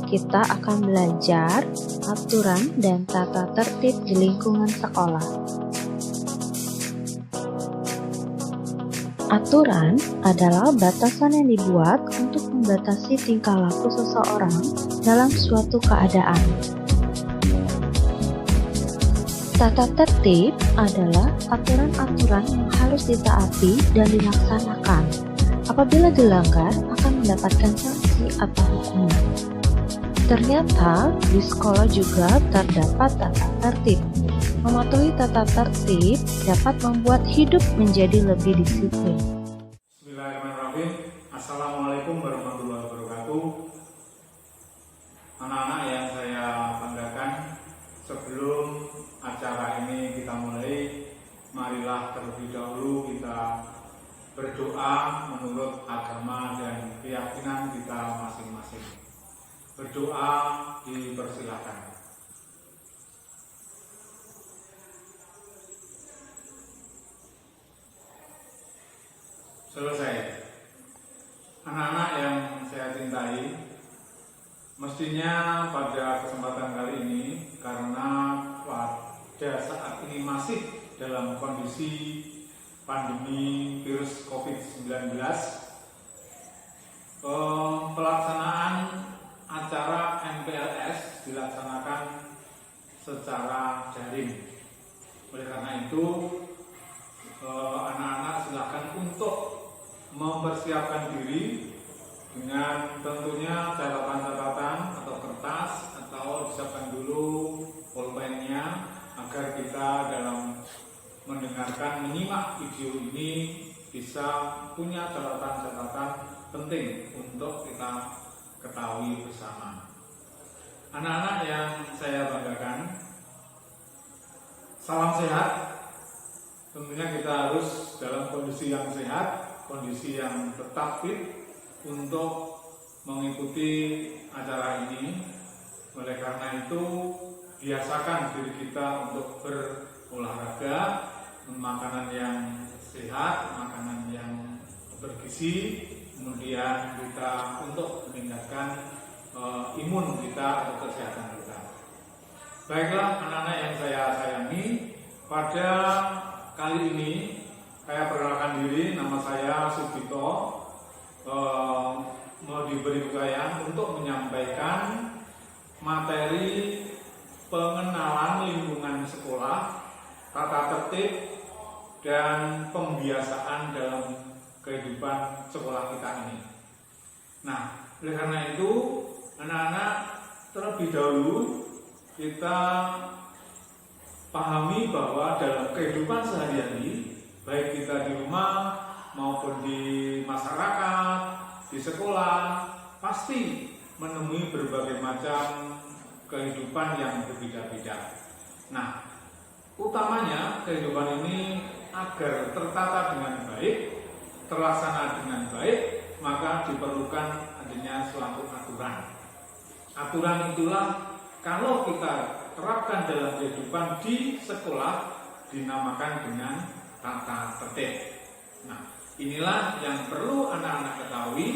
kita akan belajar aturan dan tata tertib di lingkungan sekolah. Aturan adalah batasan yang dibuat untuk membatasi tingkah laku seseorang dalam suatu keadaan. Tata tertib adalah aturan-aturan yang harus ditaati dan dilaksanakan. Apabila dilanggar, akan mendapatkan sanksi atau hukuman. Ternyata di sekolah juga terdapat tata tertib. Mematuhi tata tertib dapat membuat hidup menjadi lebih disiplin. Bismillahirrahmanirrahim. Assalamualaikum warahmatullahi wabarakatuh. Anak-anak yang saya banggakan, sebelum acara ini kita mulai, marilah terlebih dahulu kita berdoa menurut agama dan keyakinan kita masing-masing. Berdoa dipersilakan. Selesai. Anak-anak yang saya cintai, mestinya pada kesempatan kali ini, karena pada saat ini masih dalam kondisi pandemi virus COVID-19, pelaksanaan acara MPLS dilaksanakan secara daring. Oleh karena itu, anak-anak silakan untuk mempersiapkan diri dengan tentunya catatan-catatan atau kertas, atau disiapkan dulu pulpennya agar kita dalam mendengarkan, menyimak video ini bisa punya catatan-catatan penting untuk kita ketahui bersama. Anak-anak yang saya banggakan, salam sehat. Tentunya kita harus dalam kondisi yang sehat, kondisi yang tetap fit untuk mengikuti acara ini. Oleh karena itu, biasakan diri kita untuk berolahraga, makanan yang sehat, makanan yang bergizi, kemudian kita untuk meningkatkan imun kita atau kesehatan kita. Baiklah anak-anak yang saya sayangi, pada kali ini saya perkenalkan diri, nama saya Sugito. Mau diberi kepercayaan untuk menyampaikan materi pengenalan lingkungan sekolah, tata tertib, dan pembiasaan dalam kehidupan sekolah kita ini. Nah, oleh karena itu, anak-anak terlebih dahulu kita pahami bahwa dalam kehidupan sehari-hari, baik kita di rumah maupun di masyarakat, di sekolah, pasti menemui berbagai macam kehidupan yang berbeda-beda. Nah, utamanya kehidupan ini agar tertata dengan baik, terlaksana dengan baik, maka diperlukan adanya suatu aturan. Aturan itulah kalau kita terapkan dalam kehidupan di sekolah dinamakan dengan tata tertib. Nah, inilah yang perlu anak-anak ketahui,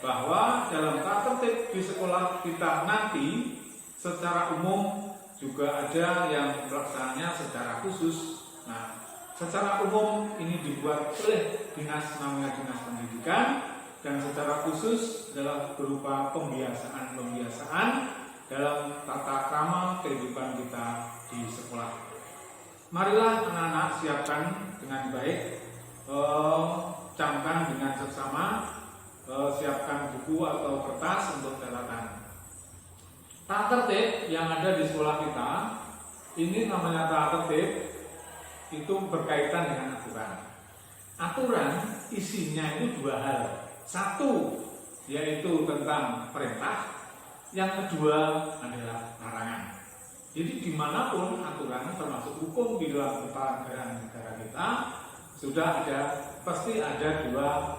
bahwa dalam tata tertib di sekolah kita nanti secara umum juga ada yang pelaksananya secara khusus. Nah, secara umum ini dibuat oleh namanya dinas pendidikan, dan secara khusus adalah berupa pembiasaan dalam tata krama kehidupan kita di sekolah. Marilah anak-anak siapkan dengan baik, camkan dengan seksama, siapkan buku atau kertas untuk catatan. Tata tertib yang ada di sekolah kita, ini namanya tata tertib, itu berkaitan dengan aturan. Aturan isinya itu dua hal. Satu, yaitu tentang perintah. Yang kedua adalah larangan. Jadi dimanapun aturan, termasuk hukum di dalam ketatanegaraan negara kita, sudah ada, pasti ada dua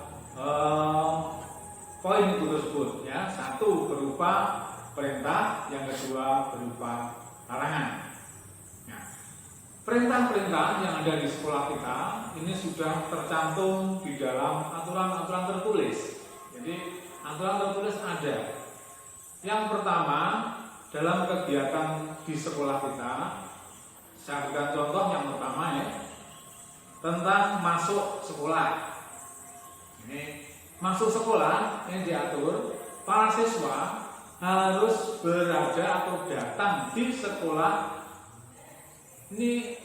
poin itu tersebut, ya. Satu berupa perintah, yang kedua berupa larangan. Nah, perintah-perintah yang ada di sekolah kita ini sudah tercantum di dalam aturan-aturan tertulis. Jadi aturan tertulis ada. Yang pertama, dalam kegiatan di sekolah kita, saya berikan contoh yang pertama ya, tentang masuk sekolah. Ini masuk sekolah yang diatur, para siswa harus berada atau datang di sekolah ini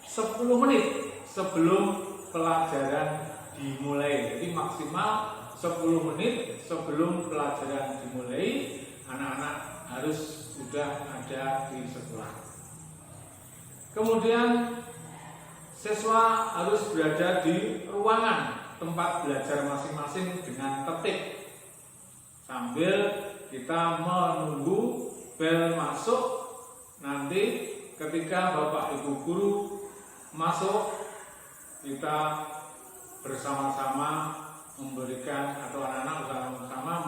10 menit sebelum pelajaran dimulai. Jadi maksimal 10 menit sebelum pelajaran dimulai, anak-anak harus sudah ada di sekolah. Kemudian siswa harus berada di ruangan tempat belajar masing-masing dengan tertib sambil kita menunggu bel masuk. Nanti ketika Bapak Ibu guru masuk, kita bersama-sama memberikan, atau anak-anak bersama-sama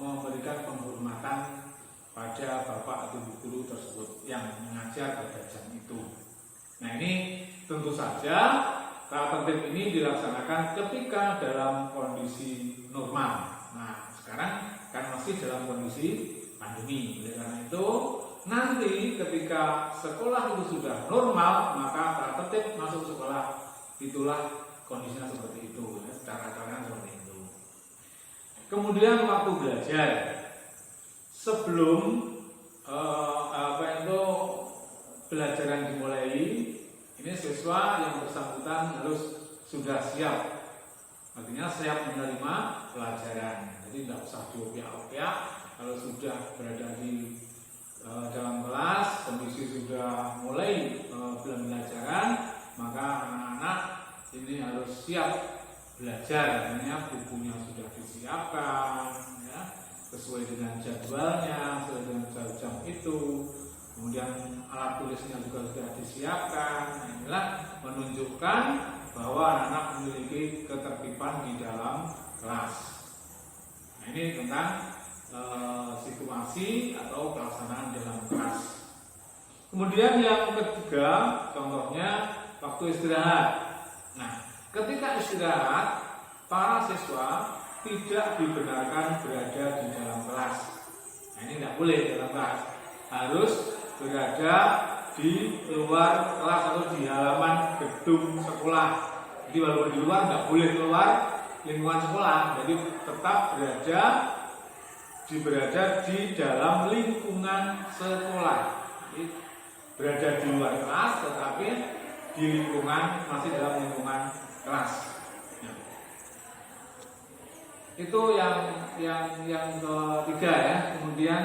memberikan penghormatan pada Bapak atau Ibu guru tersebut yang mengajar pada jam itu. Nah, ini tentu saja tata tertib ini dilaksanakan ketika dalam kondisi normal. Nah, sekarang kan masih dalam kondisi pandemi. Oleh karena itu, nanti ketika sekolah itu sudah normal, maka tata tertib masuk sekolah itulah kondisinya seperti itu, ya, cara-caranya seperti itu. Kemudian waktu belajar sebelum pelajaran dimulai, ini siswa yang bersangkutan harus sudah siap, artinya siap menerima pelajaran. Jadi tidak usah diopiak-opiak. Kalau sudah berada di dalam kelas, kondisi sudah mulai pembelajaran, maka anak-anak ini harus siap belajar. Artinya bukunya sudah disiapkan, ya, sesuai dengan jadwalnya, sesuai dengan jam itu. Kemudian alat tulisnya juga sudah disiapkan. Nah, inilah menunjukkan bahwa anak-anak memiliki ketertiban di dalam kelas. Nah, ini tentang situasi atau pelaksanaan dalam kelas. Kemudian yang ketiga, contohnya waktu istirahat. Nah, ketika istirahat, para siswa tidak dibenarkan berada di dalam kelas. Nah, ini tidak boleh dalam kelas, harus berada di luar kelas atau di halaman gedung sekolah. Jadi walaupun di luar tidak boleh keluar lingkungan sekolah, jadi tetap berada di dalam lingkungan sekolah. Jadi berada di luar kelas, tetapi di lingkungan, masih dalam lingkungan kelas. Nah, itu yang ketiga ya. Kemudian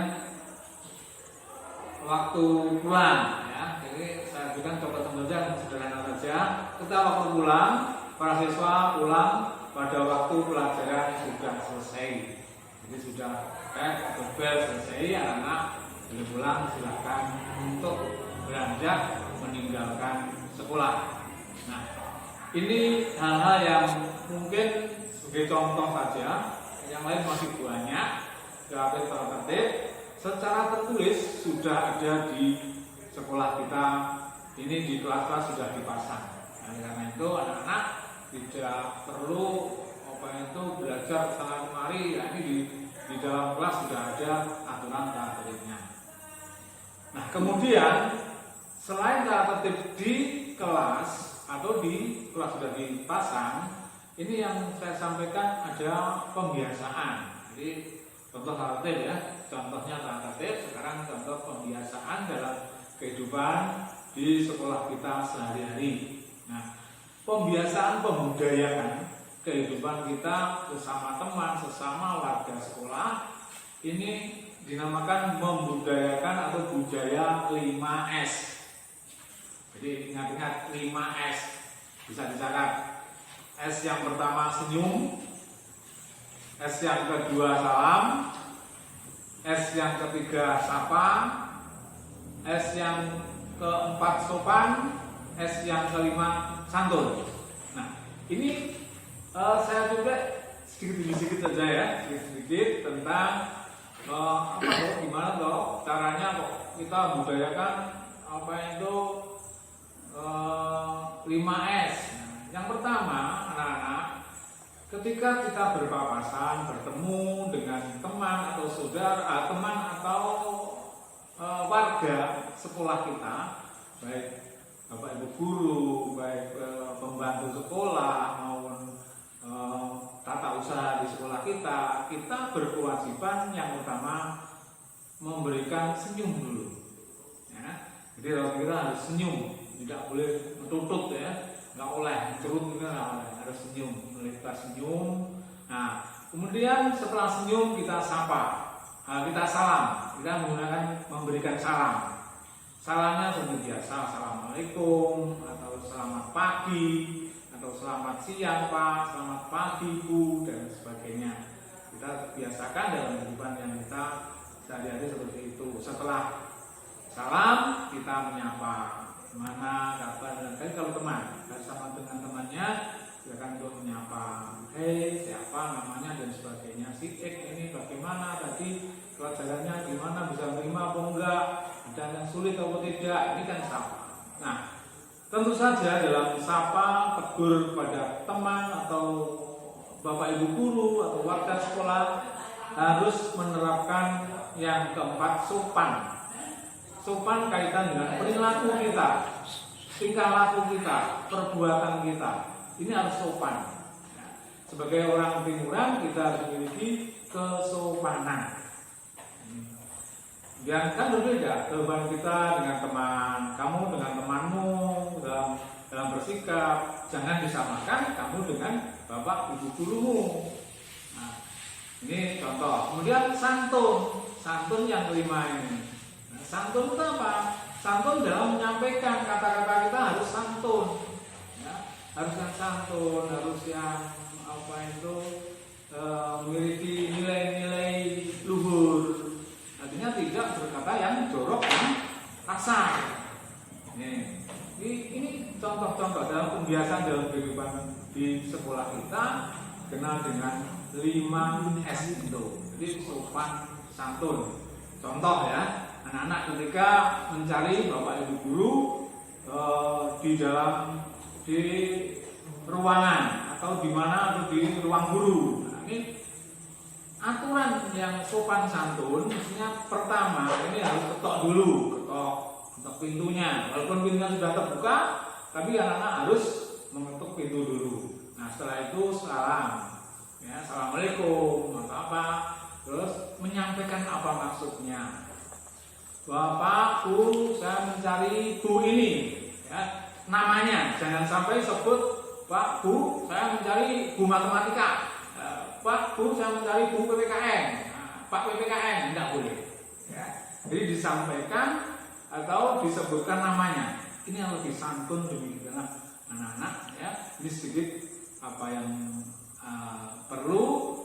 waktu pulang ya. Jadi saya berikan contoh-contoh yang sederhana saja. Ketika waktu pulang, para siswa pulang pada waktu pelajaran sudah selesai. Jadi sudah atau bel selesai, anak-anak boleh pulang, silakan untuk beranjak meninggalkan sekolah. Nah, ini hal-hal yang mungkin sebagai contoh saja, yang lain masih banyak. Tata tertib secara tertulis sudah ada di sekolah kita, ini di kelas-kelas sudah dipasang. Nah, karena itu anak-anak tidak perlu belajar sana kemari, ya, ini di dalam kelas sudah ada aturan tata tertibnya. Nah, kemudian selain tata tertib di kelas atau di kelas sudah dipasang, ini yang saya sampaikan ada pembiasaan. Jadi contoh tata tertib ya, contohnya tata tertib, sekarang contoh pembiasaan dalam kehidupan di sekolah kita sehari-hari. Nah, pembiasaan pembudayaan kehidupan kita sesama teman, sesama warga sekolah, ini dinamakan membudayakan atau budaya 5S. Jadi ingat-ingat 5S, bisa dicatat. S yang pertama senyum, S yang kedua salam, S yang ketiga sapa, S yang keempat sopan, S yang kelima santun. Nah, ini saya juga sedikit saja ya, sedikit tentang gimana toh caranya kok kita budayakan apa itu 5S. Nah, yang pertama, anak-anak, ketika kita berpapasan, bertemu dengan teman atau saudara, teman pada sekolah kita, baik Bapak Ibu guru, baik pembantu sekolah maupun tata usaha di sekolah kita, kita berkewajiban yang utama memberikan senyum dulu. Ya. Jadi kita harus senyum, tidak boleh metutut ya, nggak oleh cerut juga nggak oleh, harus senyum, kita senyum. Nah, kemudian setelah senyum kita sapa, kita salam, kita memberikan salam. Salamnya seperti biasa, assalamualaikum, atau selamat pagi, atau selamat siang Pak, selamat pagi Bu, dan sebagainya. Kita biasakan dalam kehidupan yang kita sehari-hari seperti itu. Setelah salam, kita menyapa, mana kabar, dan kalau teman, bersama dengan temannya, silakan untuk menyapa, hei siapa namanya dan sebagainya, si X ini bagaimana tadi pelajarannya gimana, bisa terima apa enggak, dan yang sulit atau tidak, ini kan sapa. Nah, tentu saja dalam sapa, tegur pada teman atau Bapak Ibu guru atau warga sekolah harus menerapkan yang keempat, sopan. Sopan kaitan dengan perilaku kita, tingkah laku kita, perbuatan kita. Ini harus sopan. Sebagai orang timuran kita harus memiliki kesopanan. Dan kan berbeda kehidupan kita dengan teman, kamu dengan temanmu dalam bersikap. Jangan disamakan kamu dengan bapak ibu gurumu. Nah, ini contoh. Kemudian santun yang kelima ini. Nah, santun itu apa? Santun dalam menyampaikan kata-kata kita harus santun. Ya, harus yang santun, harus yang memiliki nilai-nilai luhur. Artinya tidak berkata yang jorok dan kasar. Ini contoh-contoh dalam pembiasaan dalam kehidupan di sekolah kita kenal dengan 5S itu. Jadi sopan santun. Contoh ya, anak-anak ketika mencari bapak ibu guru di ruangan atau di mana atau di ruang guru. Nah, ini aturan yang sopan santun, mestinya pertama ini harus ketok pintunya. Walaupun pintunya sudah terbuka, tapi anak-anak harus mengetuk pintu dulu. Nah, setelah itu salam, ya, assalamualaikum atau apa, terus menyampaikan apa maksudnya. Bapak, Bu, saya mencari Bu ini, ya, namanya jangan sampai sebut Pak, Bu, saya mencari Bu matematika. Pak, Bu, saya mencari Bu PPKN. Pak PPKN, tidak boleh. Ya. Jadi disampaikan atau disebutkan namanya. Ini yang lebih santun demikian anak-anak. Ya. Ini sedikit apa yang perlu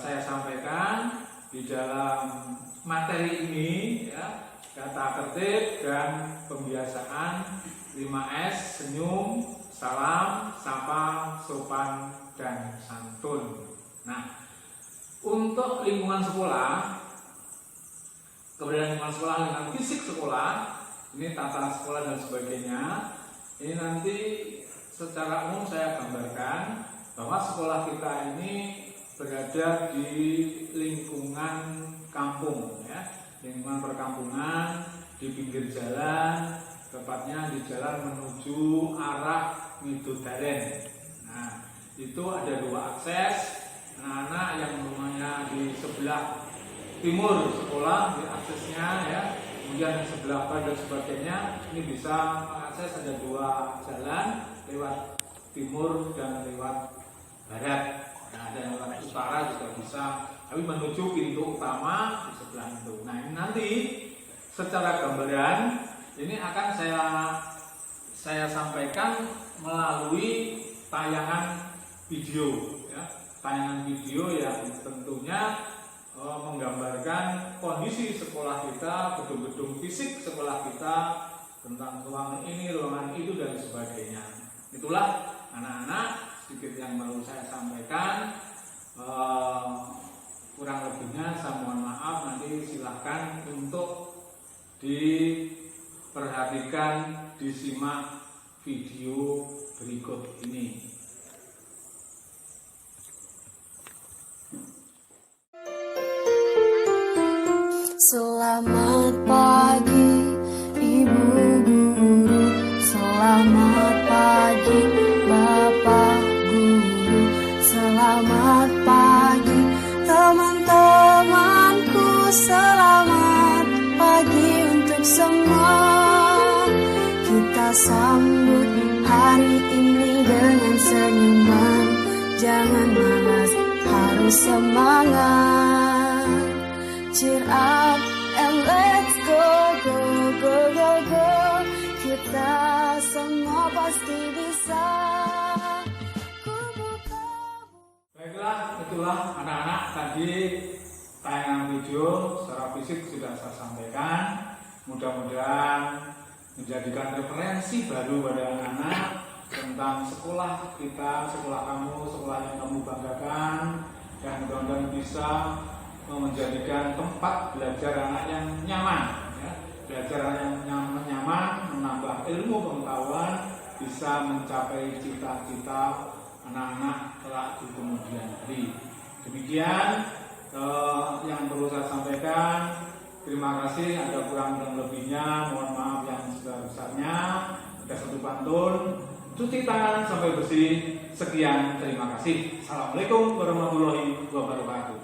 saya sampaikan di dalam materi ini. Ya. Kata tertib dan pembiasaan 5S, senyum, salam, sapa, sopan, dan santun. Nah, untuk lingkungan sekolah, keberadaan lingkungan sekolah, lingkungan fisik sekolah, ini tata sekolah dan sebagainya, ini nanti secara umum saya gambarkan bahwa sekolah kita ini berada di lingkungan kampung, ya, lingkungan perkampungan, di pinggir jalan, tepatnya di jalan menuju arah Midodaren. Nah, itu ada 2 akses. Anak-anak yang rumahnya di sebelah timur sekolah, di aksesnya ya, kemudian di sebelah barat dan sebagainya, ini bisa mengakses, ada 2 jalan, lewat timur dan lewat barat. Nah, ada yang lewat utara juga bisa, tapi menuju pintu utama di sebelah itu. Nah, ini nanti secara gambaran ini akan saya sampaikan melalui tayangan video, ya, tayangan video yang tentunya menggambarkan kondisi sekolah kita, gedung-gedung fisik sekolah kita, tentang ruangan ini, ruangan itu dan sebagainya. Itulah anak-anak sedikit yang mau saya sampaikan. Kurang lebihnya saya mohon maaf, nanti silahkan untuk diperhatikan, disimak video berikut ini. Selamat pagi. semangat. Cheer up and let's go, go, go, go, go. Kita semua pasti bisa. Baiklah, itulah anak-anak tadi tayangan video secara fisik sudah saya sampaikan. Mudah-mudahan menjadikan referensi baru pada anak-anak tentang sekolah kita, sekolah kamu, sekolah yang kamu banggakan, dan mudah-mudahan bisa menjadikan tempat belajar anak yang nyaman, ya. Belajar yang nyaman, menambah ilmu pengetahuan, bisa mencapai cita-cita anak-anak kelak di kemudian hari. Demikian yang perlu saya sampaikan. Terima kasih, ada kurang dan lebihnya, mohon maaf yang sebesar-besarnya. Ada satu pantun, cuci tangan sampai bersih. Sekian, terima kasih. Assalamualaikum warahmatullahi wabarakatuh.